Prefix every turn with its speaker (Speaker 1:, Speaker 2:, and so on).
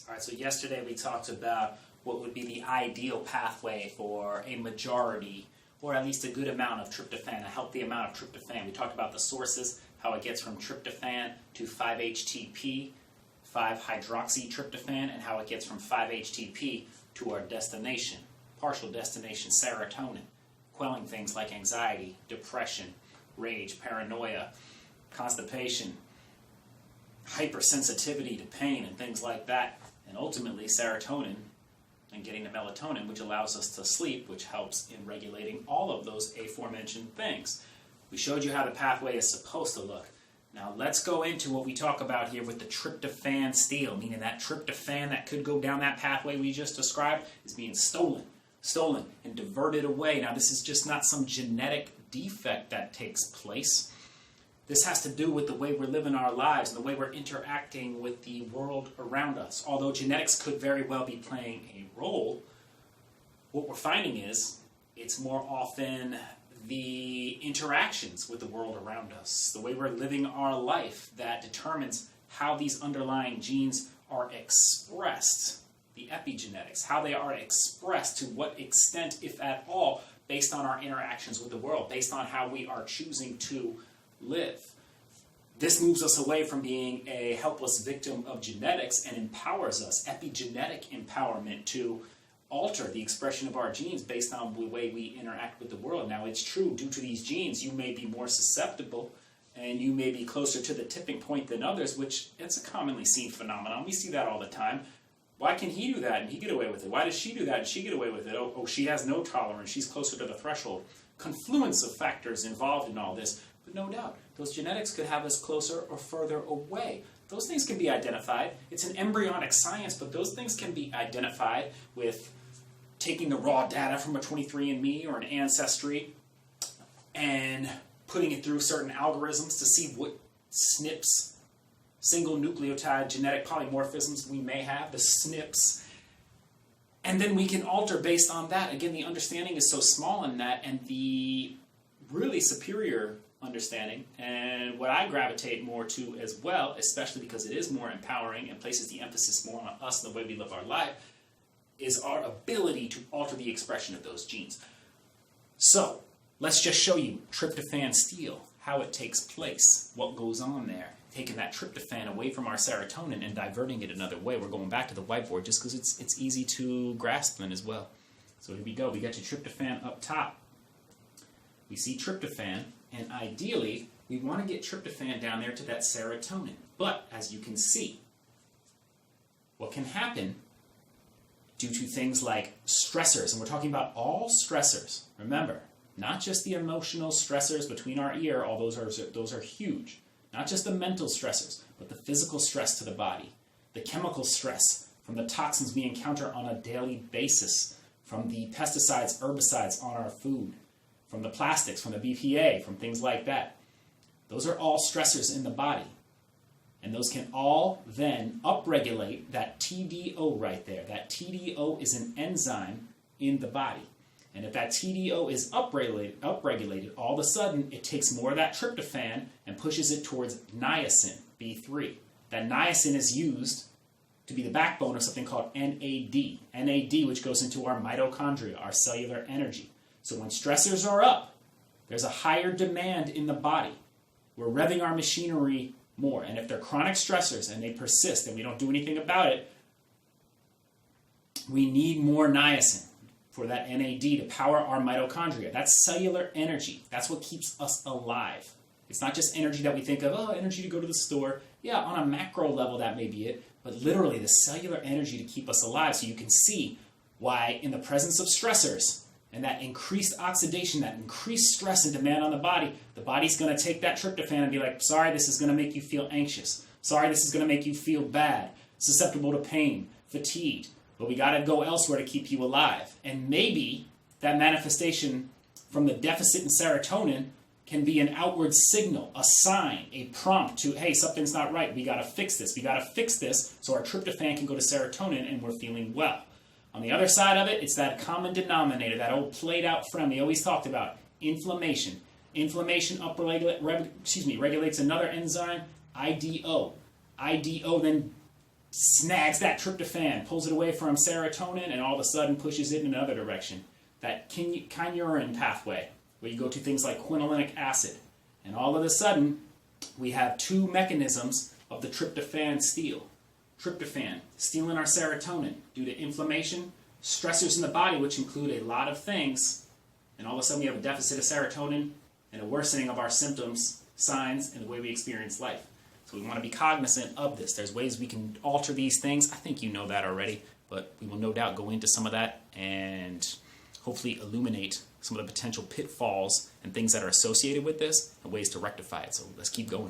Speaker 1: All right, so yesterday we talked about what would be the ideal pathway for a majority, or at least a good amount of tryptophan, a healthy amount of tryptophan. We talked about the sources, how it gets from tryptophan to 5-HTP, 5-hydroxytryptophan, and how it gets from 5-HTP to our destination, partial destination, serotonin, quelling things like anxiety, depression, rage, paranoia, constipation, hypersensitivity to pain, and things like that. And ultimately, serotonin and getting the melatonin, which allows us to sleep, which helps in regulating all of those aforementioned things. We showed you how the pathway is supposed to look. Now let's go into what we talk about here with the tryptophan steal, meaning that tryptophan that could go down that pathway we just described is being stolen and diverted away. Now this is just not some genetic defect that takes place. This has to do with the way we're living our lives and the way we're interacting with the world around us. Although genetics could very well be playing a role, what we're finding is it's more often the interactions with the world around us, the way we're living our life, that determines how these underlying genes are expressed, the epigenetics, how they are expressed, to what extent, if at all, based on our interactions with the world, based on how we are choosing to live. This moves us away from being a helpless victim of genetics and empowers us, epigenetic empowerment, to alter the expression of our genes based on the way we interact with the world. Now it's true, due to these genes, you may be more susceptible and you may be closer to the tipping point than others, which it's a commonly seen phenomenon. We see that all the time. Why can he do that and he get away with it? Why does she do that and she get away with it? Oh, she has no tolerance. She's closer to the threshold. Confluence of factors involved in all this. But no doubt, those genetics could have us closer or further away. Those things can be identified. It's an embryonic science, but those things can be identified with taking the raw data from a 23andMe or an Ancestry and putting it through certain algorithms to see what SNPs, single nucleotide genetic polymorphisms, we may have, the SNPs. And then we can alter based on that. Again, the understanding is so small in that, and the really superior understanding, and what I gravitate more to as well, especially because it is more empowering and places the emphasis more on us and the way we live our life, is our ability to alter the expression of those genes. So, let's just show you tryptophan steal, how it takes place, what goes on there, taking that tryptophan away from our serotonin and diverting it another way. We're going back to the whiteboard just because it's easy to grasp then as well. So here we go. We got your tryptophan up top. We see tryptophan, and ideally, we want to get tryptophan down there to that serotonin. But, as you can see, what can happen due to things like stressors, and we're talking about all stressors, remember, not just the emotional stressors between our ear, all those are huge, not just the mental stressors, but the physical stress to the body, the chemical stress from the toxins we encounter on a daily basis, from the pesticides, herbicides on our food, from the plastics, from the BPA, from things like that. Those are all stressors in the body. And those can all then upregulate that TDO right there. That TDO is an enzyme in the body. And if that TDO is upregulated, all of a sudden it takes more of that tryptophan and pushes it towards niacin, B3. That niacin is used to be the backbone of something called NAD. NAD, which goes into our mitochondria, our cellular energy. So when stressors are up, there's a higher demand in the body. We're revving our machinery more. And if they're chronic stressors and they persist and we don't do anything about it, we need more niacin for that NAD to power our mitochondria. That's cellular energy. That's what keeps us alive. It's not just energy that we think of, energy to go to the store. Yeah, on a macro level that may be it, but literally the cellular energy to keep us alive. So you can see why in the presence of stressors, and that increased oxidation, that increased stress and demand on the body's going to take that tryptophan and be like, sorry, this is going to make you feel anxious. Sorry, this is going to make you feel bad, susceptible to pain, fatigued. But we got to go elsewhere to keep you alive. And maybe that manifestation from the deficit in serotonin can be an outward signal, a sign, a prompt to, hey, something's not right. We got to fix this. We got to fix this so our tryptophan can go to serotonin and we're feeling well. On the other side of it, it's that common denominator, that old played-out friend we always talked about, inflammation. Inflammation regulates another enzyme, IDO. IDO then snags that tryptophan, pulls it away from serotonin, and all of a sudden pushes it in another direction. That kynurenine pathway, where you go to things like quinolinic acid. And all of a sudden, we have two mechanisms of the tryptophan steal. Tryptophan, stealing our serotonin due to inflammation, stressors in the body, which include a lot of things, and all of a sudden we have a deficit of serotonin and a worsening of our symptoms, signs, and the way we experience life. So we want to be cognizant of this. There's ways we can alter these things. I think you know that already, but we will no doubt go into some of that and hopefully illuminate some of the potential pitfalls and things that are associated with this and ways to rectify it. So let's keep going.